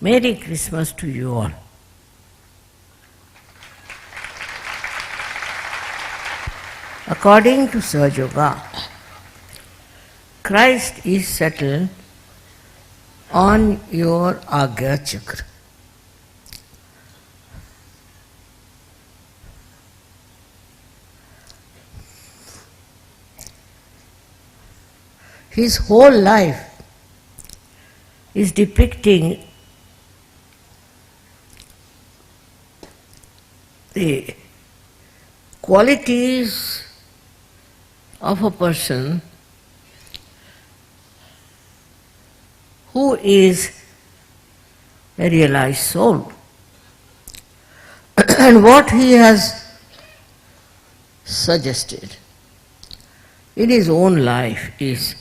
Merry Christmas to you all. According to SahajaYoga, Christ is settled on your Raag Chakra. His whole life is depicting the qualities of a person who is a realized soul. And what he has suggested in his own life is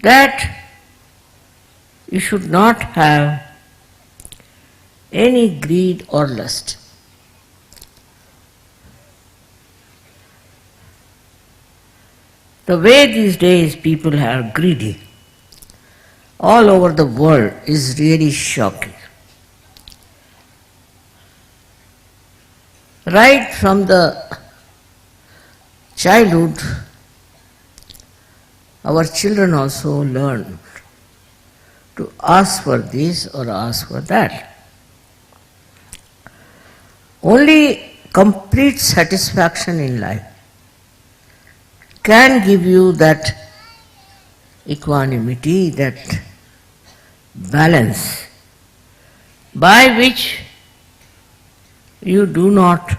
that you should not have any greed or lust. The way these days people are greedy all over the world is really shocking. Right from the childhood, our children also learn to ask for this or ask for that. Only complete satisfaction in life can give you that equanimity, that balance, by which you do not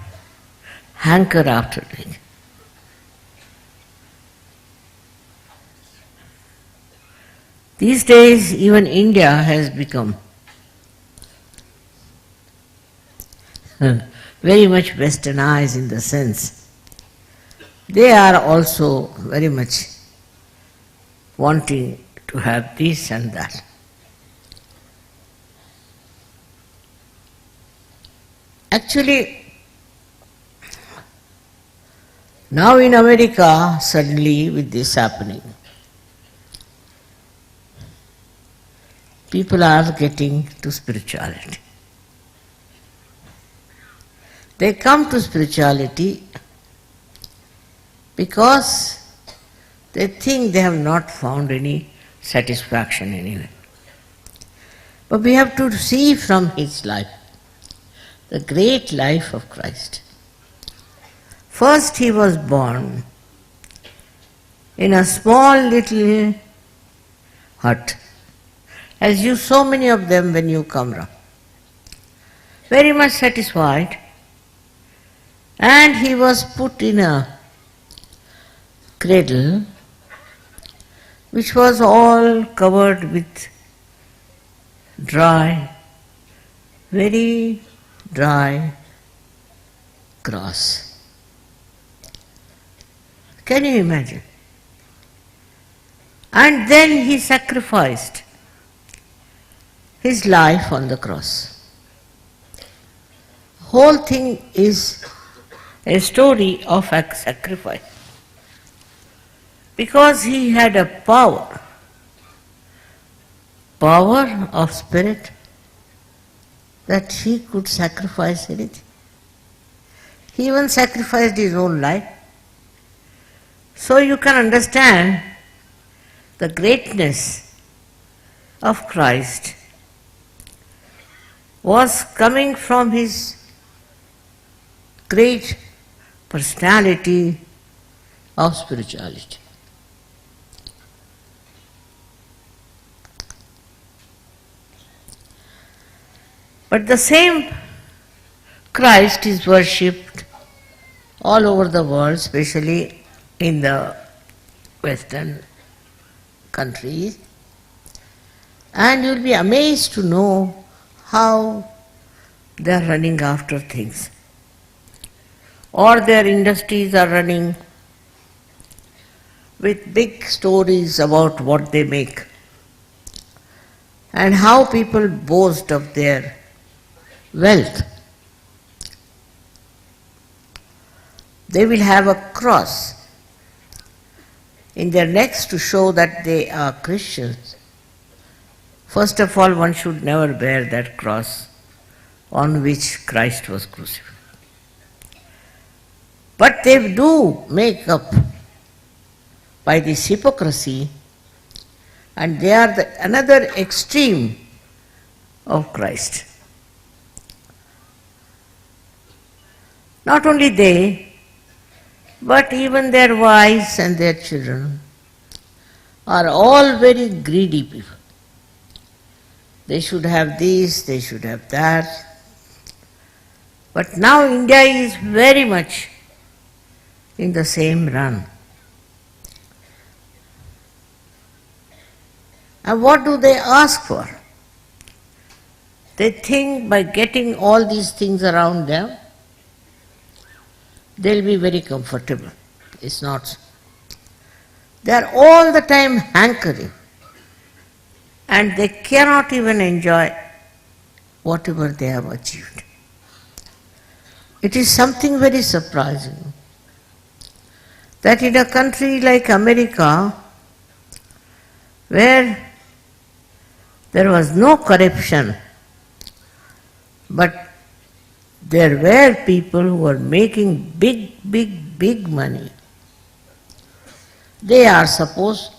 hanker after it. These days, even India has become very much westernized in the sense they are also very much wanting to have this and that. Actually, now in America, suddenly with this happening, people are getting to spirituality. They come to spirituality because they think they have not found any satisfaction anywhere. But we have to see from his life, the great life of Christ. First he was born in a small little hut, as you so many of them when you come around. Very much satisfied, and he was put in a cradle which was all covered with dry, very dry grass. Can you imagine? And then he sacrificed his life on the cross. The whole thing is a story of a sacrifice. Because he had a power of spirit, that he could sacrifice anything. He even sacrificed his own life. So you can understand the greatness of Christ was coming from his great personality of spirituality. But the same Christ is worshipped all over the world, especially in the Western countries, and you'll be amazed to know how they are running after things. Or their industries are running with big stories about what they make, and how people boast of their wealth. They will have a cross in their necks to show that they are Christians, First of all, one should never bear that cross on which Christ was crucified. But they do make up by this hypocrisy, and they are another extreme of Christ. Not only they, but even their wives and their children are all very greedy people. They should have this, they should have that. But now India is very much in the same run. And what do they ask for? They think by getting all these things around them, they'll be very comfortable. It's not so. They are all the time hankering, and they cannot even enjoy whatever they have achieved. It is something very surprising that in a country like America, where there was no corruption, but there were people who were making big money. They are supposed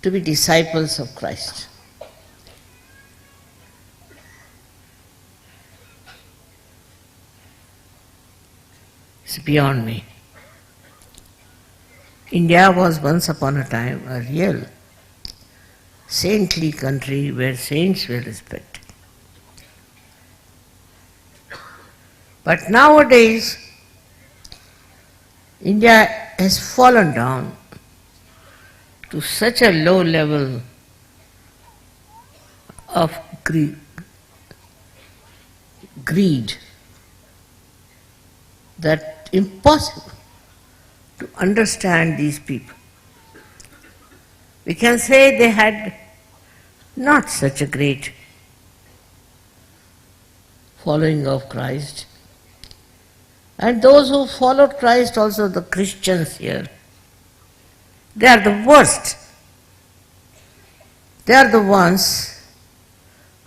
to be disciples of Christ. It's beyond me. India was once upon a time a real saintly country where saints were respected. But nowadays, India has fallen down to such a low level of greed that impossible to understand these people. We can say they had not such a great following of Christ. And those who followed Christ, also the Christians here, they are the worst. They are the ones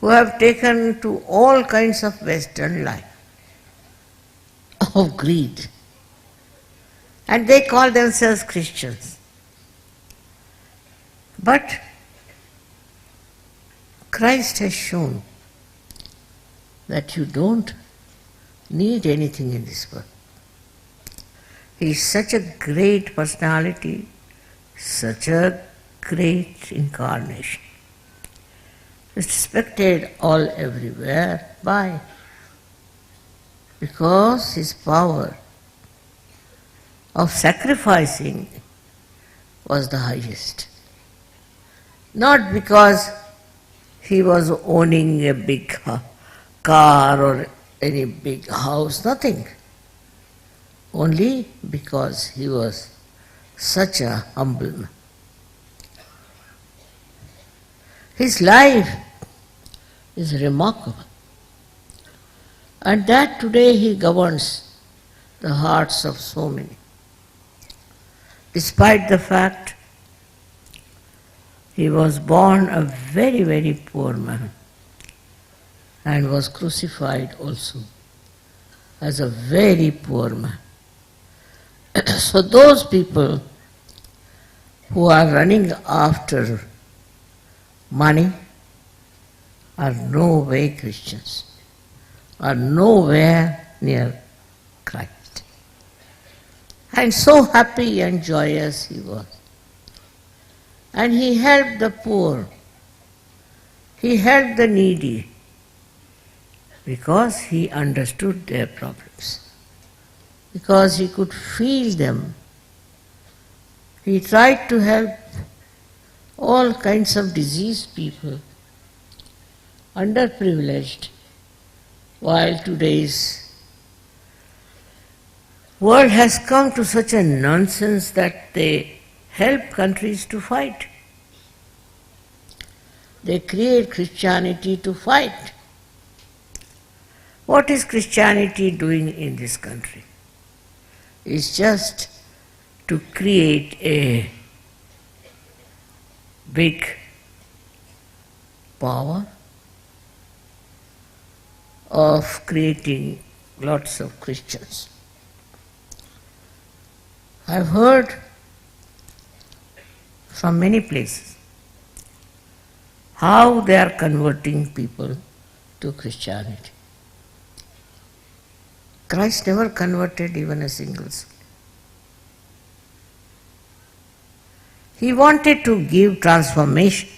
who have taken to all kinds of Western life, of greed. And they call themselves Christians. But Christ has shown that you don't need anything in this world. He is such a great personality, such a great incarnation, respected all everywhere. Why? Because his power of sacrificing was the highest. Not because he was owning a big car or any big house, nothing. Only because he was such a humble man. His life is remarkable. And that today he governs the hearts of so many. Despite the fact he was born a very poor man and was crucified also as a very poor man. So those people who are running after money are no way Christians, are nowhere near Christ. And so happy and joyous he was. And he helped the poor, he helped the needy, because he understood their problems, because he could feel them. He tried to help all kinds of diseased people, underprivileged, while today's world has come to such a nonsense that they help countries to fight. They create Christianity to fight. What is Christianity doing in this country? It's just to create a big power of creating lots of Christians. I've heard from many places how they are converting people to Christianity. Christ never converted even a single soul. He wanted to give transformation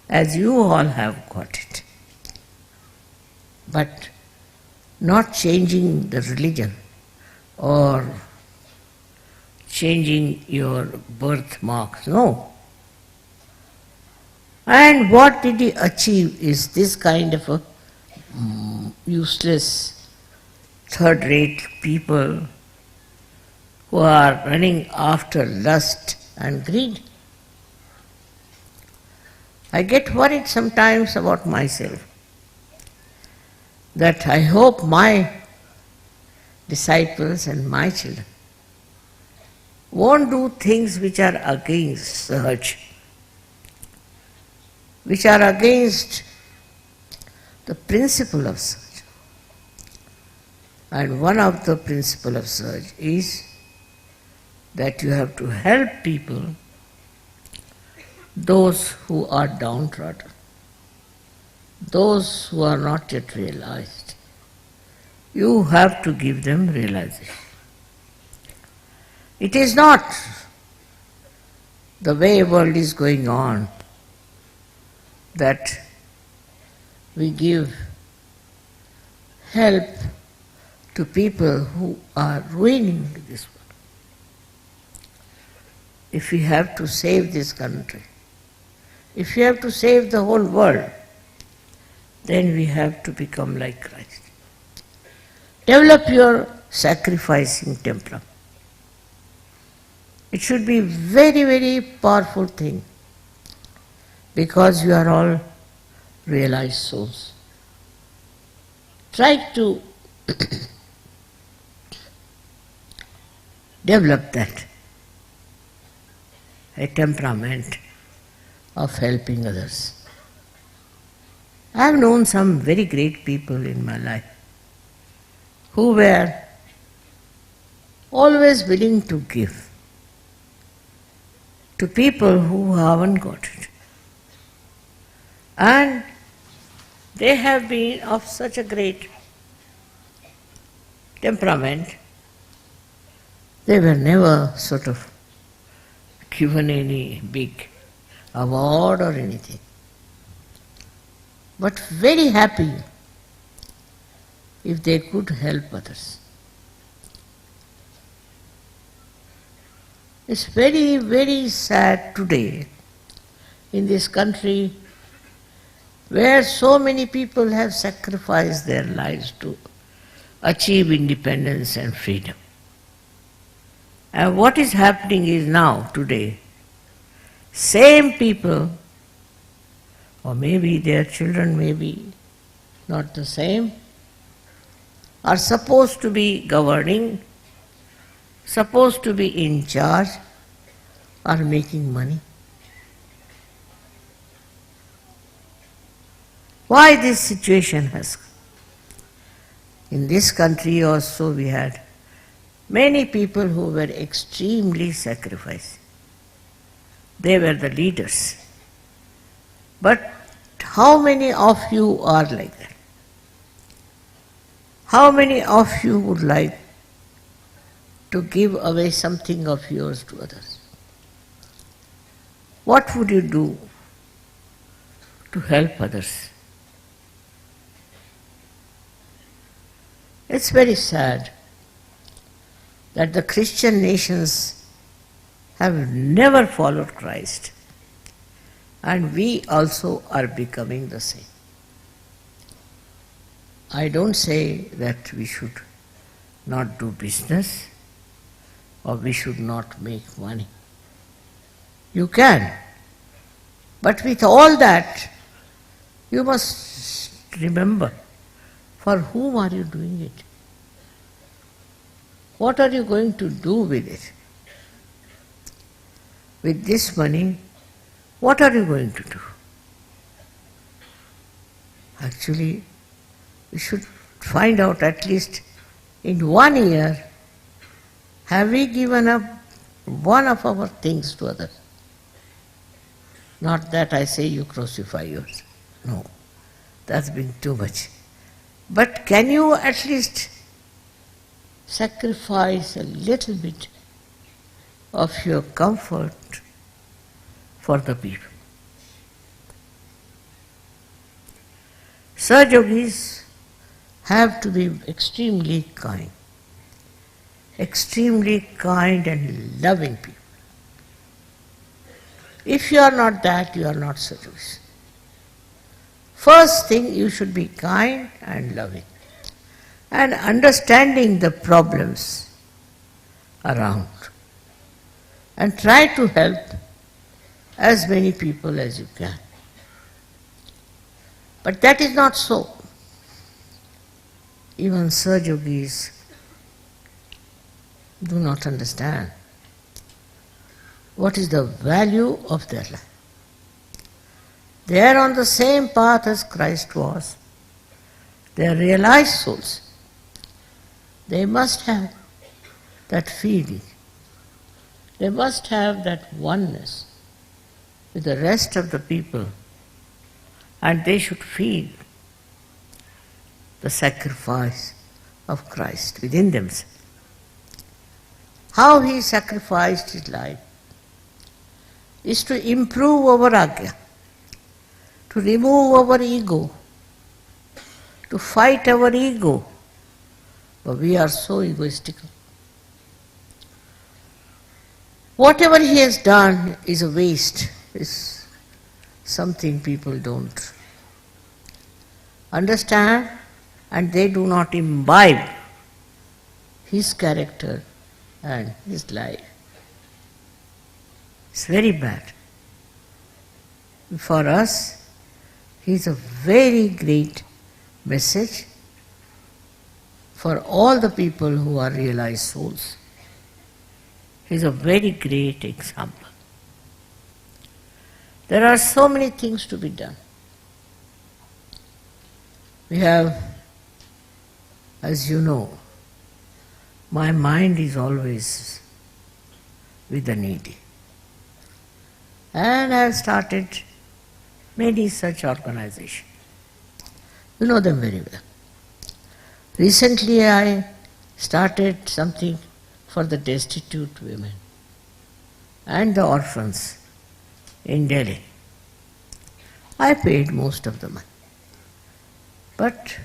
as you all have got it, but not changing the religion or changing your birthmarks, no. And what did he achieve is this kind of a useless, third-rate people who are running after lust and greed. I get worried sometimes about myself, that I hope my disciples and my children won't do things which are against Sahaja, which are against the principle of Sahaja. And one of the principles of Sahaja is that you have to help people, those who are downtrodden, those who are not yet realized. You have to give them realization. It is not the way the world is going on that we give help to people who are ruining this world. If we have to save this country, if we have to save the whole world, then we have to become like Christ. Develop your sacrificing temperament. It should be very, very powerful thing, because you are all realized souls. Try to develop that, a temperament of helping others. I have known some very great people in my life who were always willing to give to people who haven't got it. And they have been of such a great temperament, they were never sort of given any big award or anything, but very happy if they could help others. It's very, very sad today in this country where so many people have sacrificed their lives to achieve independence and freedom. And what is happening is now, today, same people, or maybe their children may be not the same, are supposed to be governing, supposed to be in charge, are making money. Why this situation has come? In this country also we had many people who were extremely sacrificing. They were the leaders. But how many of you are like that? How many of you would like to give away something of yours to others? What would you do to help others? It's very sad that the Christian nations have never followed Christ, and we also are becoming the same. I don't say that we should not do business or we should not make money. You can, but with all that, you must remember, for whom are you doing it? What are you going to do with it? With this money, what are you going to do? Actually, we should find out at least in 1 year, have we given up one of our things to others? Not that I say you crucify yours. No, that's been too much. But can you at least sacrifice a little bit of your comfort for the people? Sahajyogis have to be extremely kind and loving people. If you are not that, you are not Sahajyogis. First thing, you should be kind and loving and understanding the problems around and try to help as many people as you can. But that is not so. Even Sahajyogis do not understand what is the value of their life. They are on the same path as Christ was. They are realized souls. They must have that feeling. They must have that oneness with the rest of the people, and they should feel the sacrifice of Christ within themselves. How he sacrificed his life is to improve our agya, to remove our ego, to fight our ego. But we are so egoistical. Whatever he has done is a waste, is something people don't understand, and they do not imbibe his character and his life. It's very bad. For us, he is a very great message for all the people who are realized souls. He is a very great example. There are so many things to be done. We have, as you know, my mind is always with the needy. And I have started many such organizations. You know them very well. Recently I started something for the destitute women and the orphans in Delhi. I paid most of the money. But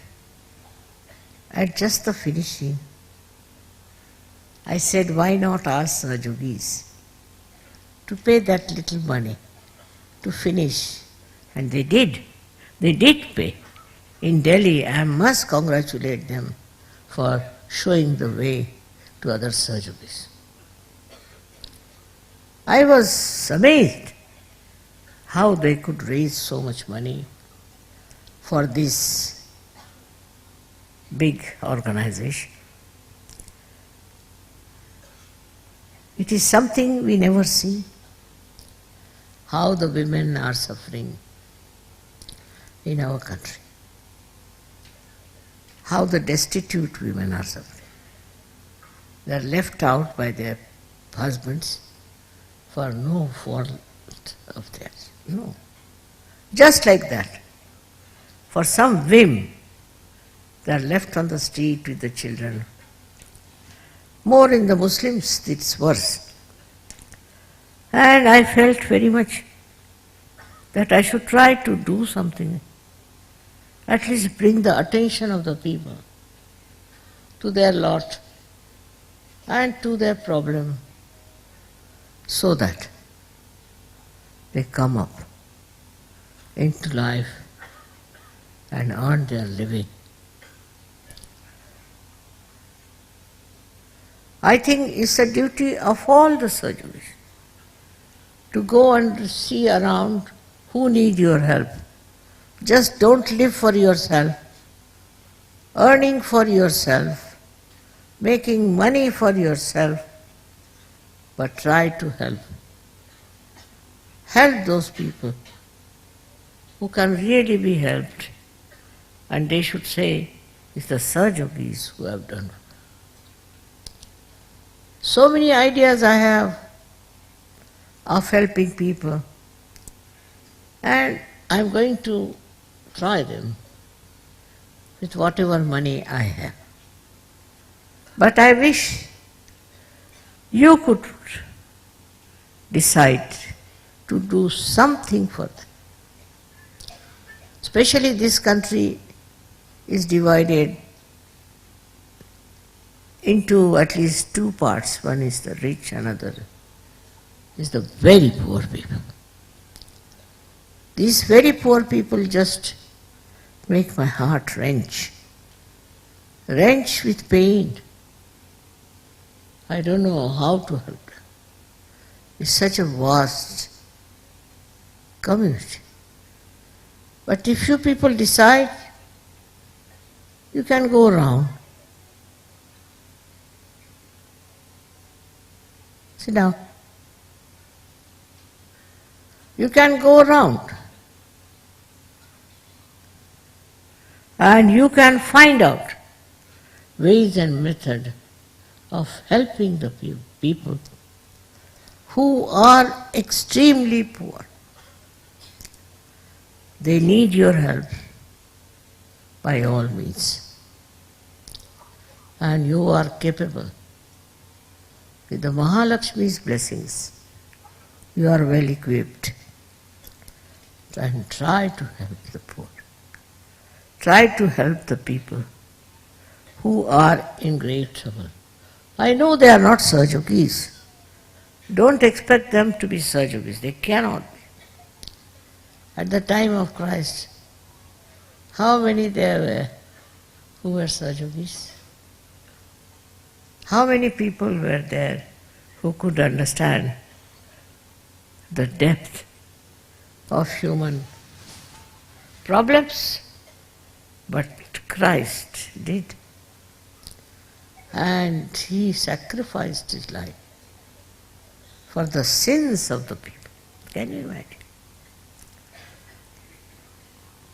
at just the finishing, I said, why not ask Sahajyogis to pay that little money to finish? And they did. They did pay. In Delhi, I must congratulate them for showing the way to other Sahajyogis. I was amazed how they could raise so much money for this big organization. It is something we never see, how the women are suffering in our country, how the destitute women are suffering. They are left out by their husbands for no fault of theirs. No. Just like that. For some whim, they are left on the street with the children. More in the Muslims, it's worse. And I felt very much that I should try to do something, at least bring the attention of the people to their lot and to their problem, so that they come up into life and earn their living. I think it's a duty of all the Sahajyogis to go and see around who need your help. Just don't live for yourself, earning for yourself, making money for yourself, but try to help. Help those people who can really be helped and they should say, it's the Sahajyogis who have done. So many ideas I have of helping people, and I'm going to try them with whatever money I have. But I wish you could decide to do something for them. Especially this country is divided into at least two parts. One is the rich, another is the very poor people. These very poor people just make my heart wrench with pain. I don't know how to help them. It's such a vast community. But if you people decide, you can go around. Sit down. You can go around. And you can find out ways and methods of helping the people who are extremely poor. They need your help by all means. And you are capable. With the Mahalakshmi's blessings, you are well equipped. And try to help the poor. Try to help the people who are in great trouble. I know they are not Sahajyogis. Don't expect them to be Sahajyogis. They cannot be. At the time of Christ, how many there were who were Sahajyogis? How many people were there who could understand the depth of human problems? But Christ did. And He sacrificed His life for the sins of the people. Can you imagine?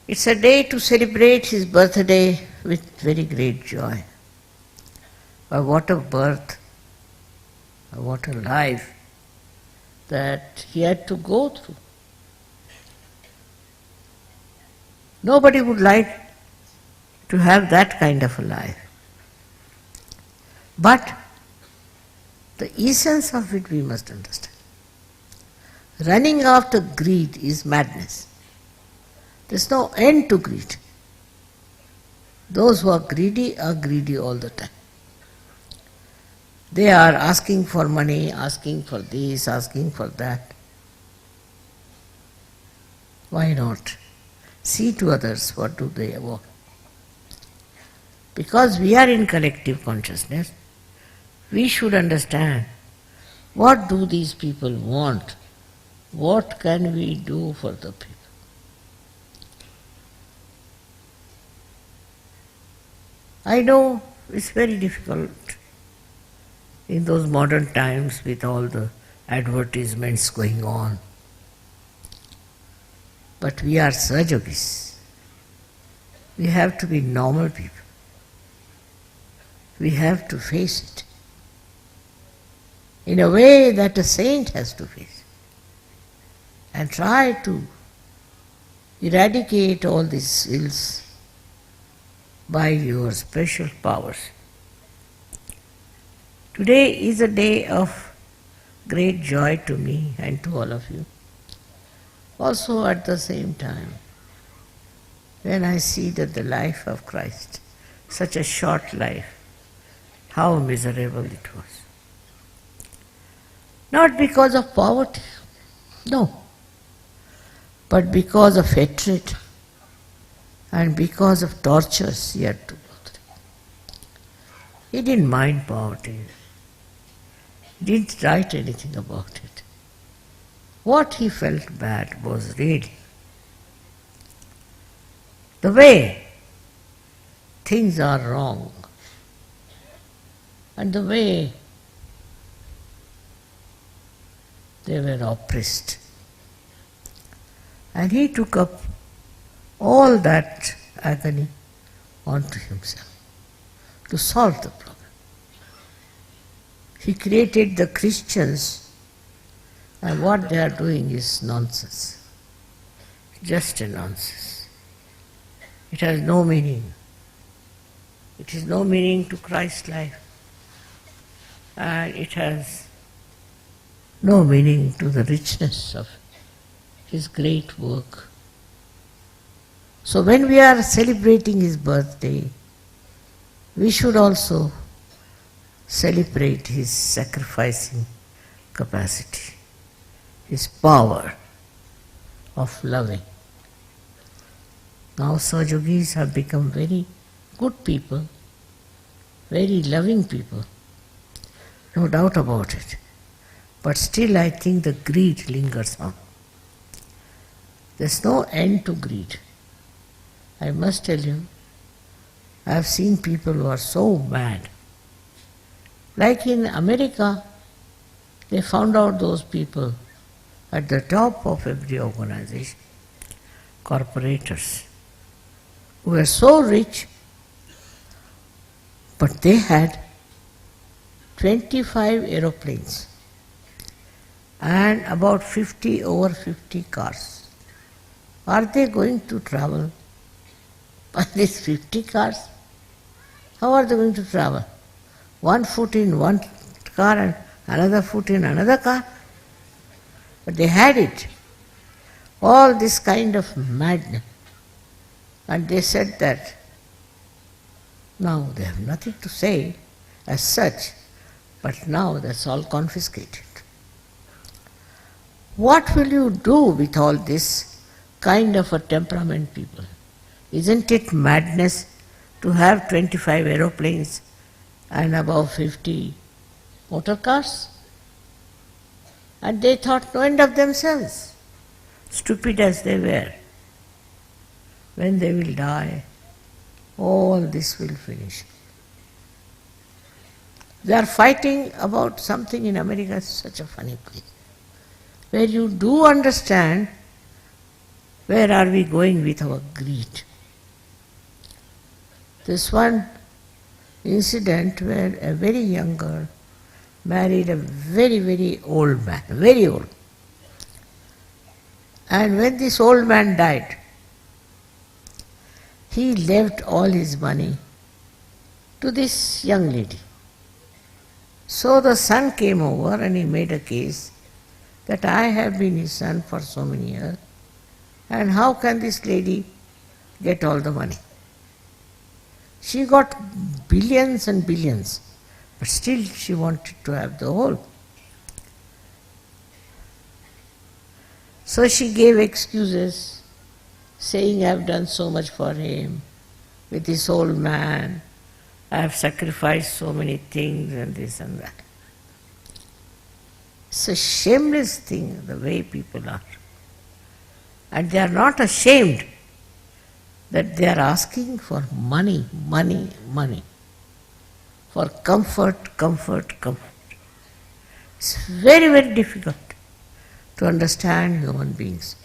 It's a day to celebrate His birthday with very great joy. But what a birth, what a life that He had to go through. Nobody would like to have that kind of a life. But the essence of it we must understand. Running after greed is madness. There's no end to greed. Those who are greedy all the time. They are asking for money, asking for this, asking for that. Why not? See to others what do they want. Because we are in collective consciousness, we should understand what do these people want, what can we do for the people. I know it's very difficult in those modern times with all the advertisements going on. But we are Sahajyogis. We have to be normal people. We have to face it in a way that a saint has to face it, and try to eradicate all these ills by your special powers. Today is a day of great joy to me and to all of you. Also at the same time, when I see that the life of Christ, such a short life, how miserable it was. Not because of poverty, no, but because of hatred and because of tortures he had to go through. He didn't mind poverty. He didn't write anything about it. What he felt bad was really the way things are wrong and the way they were oppressed. And he took up all that agony onto himself to solve the problem. He created the Christians, and what they are doing is nonsense. Just a nonsense. It has no meaning. It is no meaning to Christ's life. And it has no meaning to the richness of his great work. So when we are celebrating his birthday, we should also celebrate his sacrificing capacity, his power of loving. Now Sahajyogis have become very good people, very loving people, no doubt about it. But still I think the greed lingers on. There's no end to greed. I must tell you, I have seen people who are so mad. Like in America, they found out those people at the top of every organization, corporators, who were so rich, but they had 25 aeroplanes and about over 50 cars. Are they going to travel by these 50 cars? How are they going to travel? One foot in one car and another foot in another car? But they had it. All this kind of madness. And they said that now they have nothing to say as such, but now that's all confiscated. What will you do with all this kind of a temperament, people? Isn't it madness to have 25 aeroplanes and above 50 motor cars? And they thought no end of themselves, stupid as they were. When they will die, all this will finish. They are fighting about something in America, it's such a funny place, where you do understand where are we going with our greed. This one incident where a very young girl married a very, very old man, very old. And when this old man died, he left all his money to this young lady. So the son came over and he made a case that I have been his son for so many years, and how can this lady get all the money? She got billions and billions, but still she wanted to have the whole. So she gave excuses, saying I have done so much for him, with this old man, I have sacrificed so many things and this and that. It's a shameless thing, the way people are. And they are not ashamed that they are asking for money, money, money. For comfort, comfort, comfort. It's very, very difficult to understand human beings.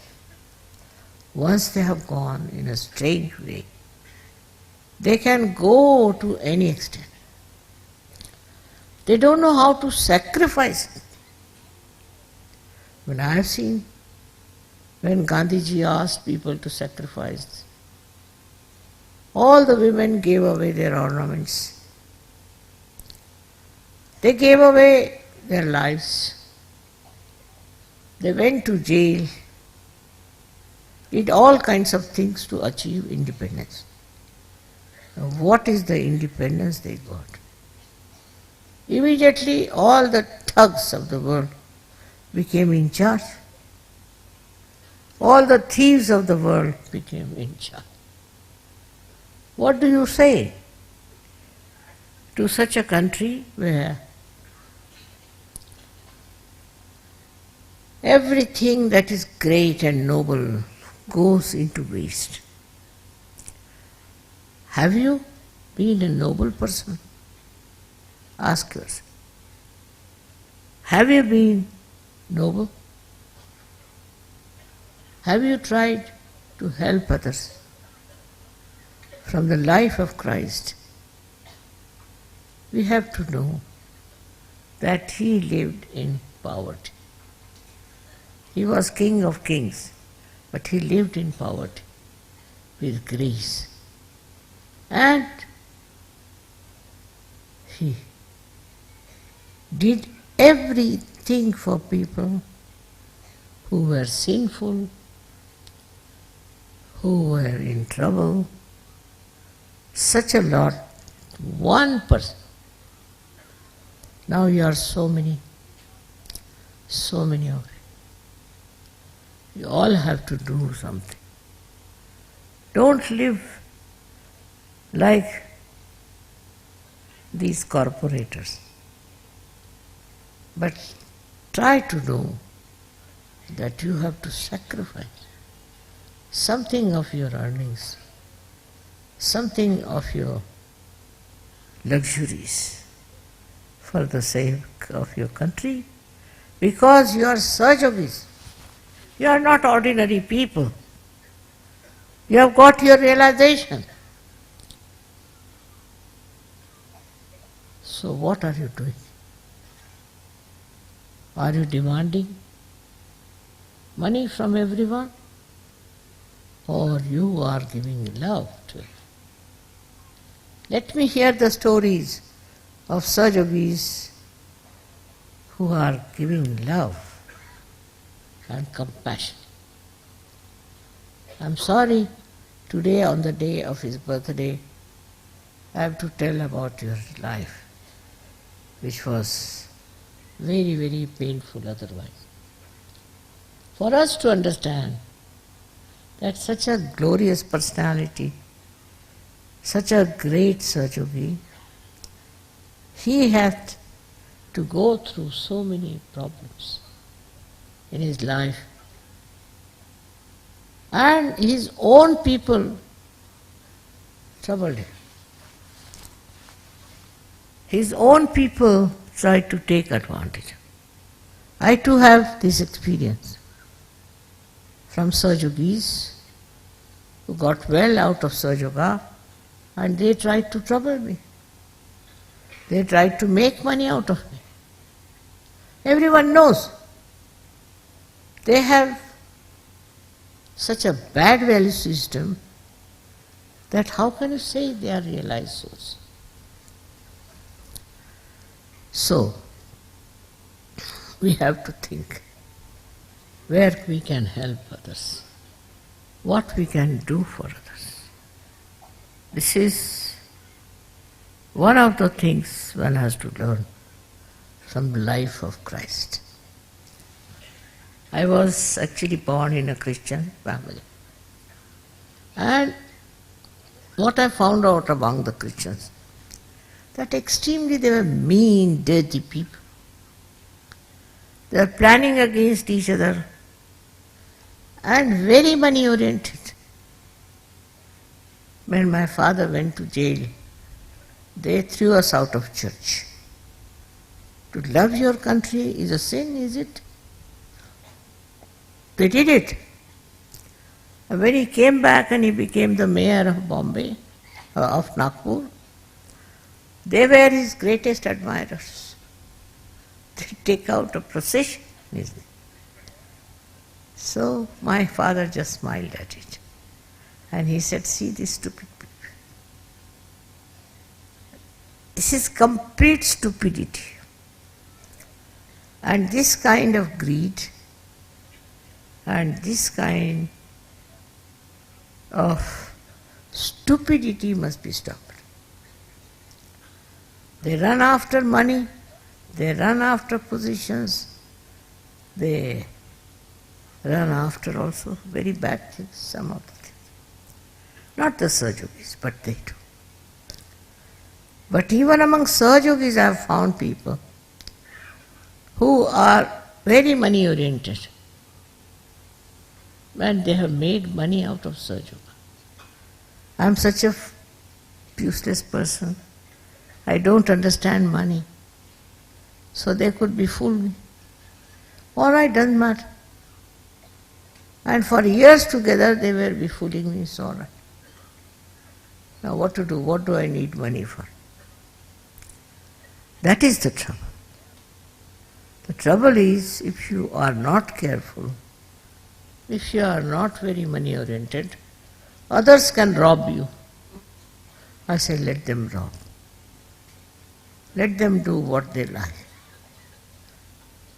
Once they have gone in a strange way, they can go to any extent. They don't know how to sacrifice it. When I have seen, when Gandhiji asked people to sacrifice, all the women gave away their ornaments. They gave away their lives. They went to jail, did all kinds of things to achieve independence. Now, what is the independence they got? Immediately all the thugs of the world became in charge. All the thieves of the world became in charge. What do you say to such a country where everything that is great and noble goes into waste? Have you been a noble person? Ask yourself. Have you been noble? Have you tried to help others? from the life of Christ, we have to know that he lived in poverty. He was King of Kings, but he lived in poverty with grace. And he did everything for people who were sinful, who were in trouble. Such a lot, one person. Now you are so many of you. You all have to do something. Don't live like these corporators, but try to know that you have to sacrifice something of your earnings, something of your luxuries for the sake of your country, because you are Sahajyogis. You are not ordinary people. You have got your realization. So what are you doing? Are you demanding money from everyone? Or you are giving love to it? Let me hear the stories of Sahajyogis who are giving love and compassion. I'm sorry, today on the day of his birthday, I have to tell about your life, which was very, very painful otherwise. For us to understand that such a glorious personality, such a great Sahajayogi, he had to go through so many problems in his life. And his own people troubled him. His own people tried to take advantage. I too have this experience from Sahajyogis who got well out of Sahaja and they tried to trouble me. They tried to make money out of me. Everyone knows they have such a bad value system that how can you say they are realized souls? So, we have to think where we can help others, what we can do for others. This is one of the things one has to learn from the life of Christ. I was actually born in a Christian family. And what I found out among the Christians, that extremely they were mean, dirty people. They were planning against each other and very money oriented. When my father went to jail, they threw us out of church. To love your country is a sin, is it? They did it. And when he came back and he became the mayor of Bombay, of Nagpur, they were his greatest admirers. They take out a procession. So my father just smiled at it. And he said, see these stupid people. This is complete stupidity. And this kind of greed and this kind of stupidity must be stopped. They run after money, they run after positions, they run after also very bad things, some of the things. Not the Sahajyogis, but they do. But even among Sahajyogis I have found people who are very money oriented and they have made money out of Sahaja. I am such a useless person. I don't understand money. So they could be fool me. All right, doesn't matter. And for years together they were be fooling me, it's all right. Now what to do? What do I need money for? That is the trouble. The trouble is, if you are not careful, if you are not very money oriented, others can rob you. I say, let them rob. Let them do what they like.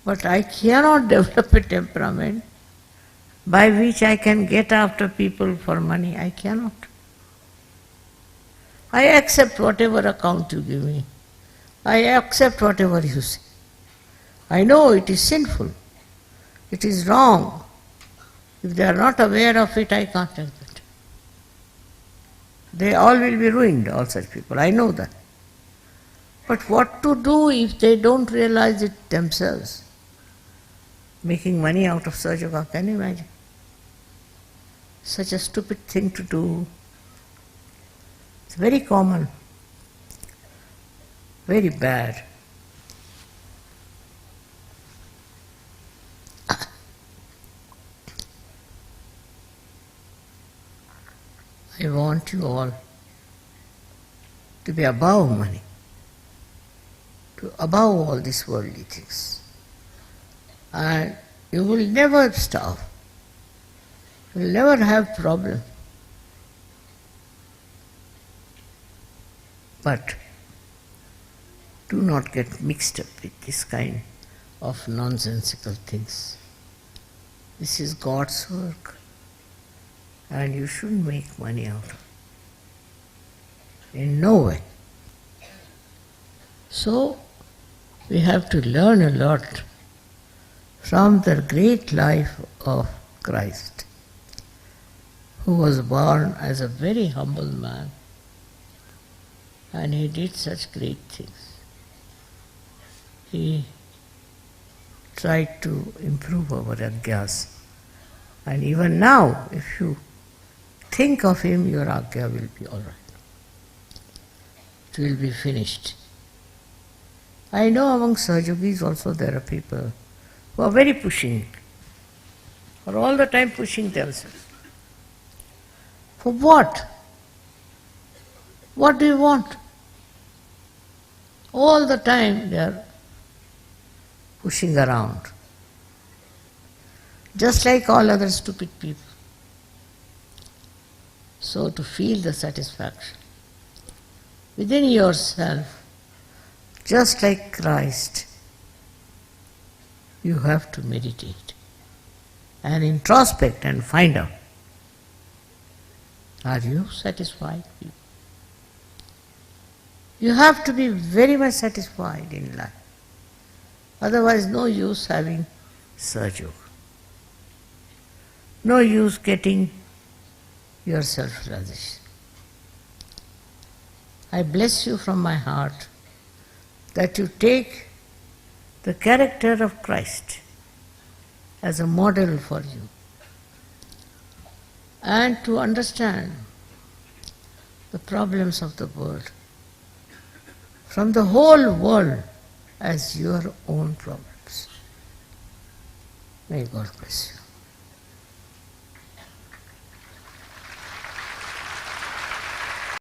But I cannot develop a temperament by which I can get after people for money. I cannot. I accept whatever account you give me. I accept whatever you say. I know it is sinful. It is wrong. If they are not aware of it, I can't help it. They all will be ruined, all such people. I know that. But what to do if they don't realize it themselves? Making money out of Sahaja, can you imagine? Such a stupid thing to do. It's very common, very bad. I want you all to be above money, to above all these worldly things. And you will never starve. You will never have problem. But do not get mixed up with this kind of nonsensical things. This is God's work, and you shouldn't make money out of it. In no way. So, we have to learn a lot from the great life of Christ, who was born as a very humble man, and he did such great things. He tried to improve our agyas, and even now, if you think of him, your agya will be all right. It will be finished. I know among Sahajyogis also there are people who are very pushing, or all the time pushing themselves. For what? What do you want? All the time they are pushing around, just like all other stupid people. So to feel the satisfaction within yourself, just like Christ, you have to meditate and introspect and find out, are you satisfied? You have to be very much satisfied in life. Otherwise, no use having Sahajyog. No use getting yourself realization. I bless you from my heart that you take the character of Christ as a model for you, and to understand the problems of the world from the whole world as your own problems. May God bless you.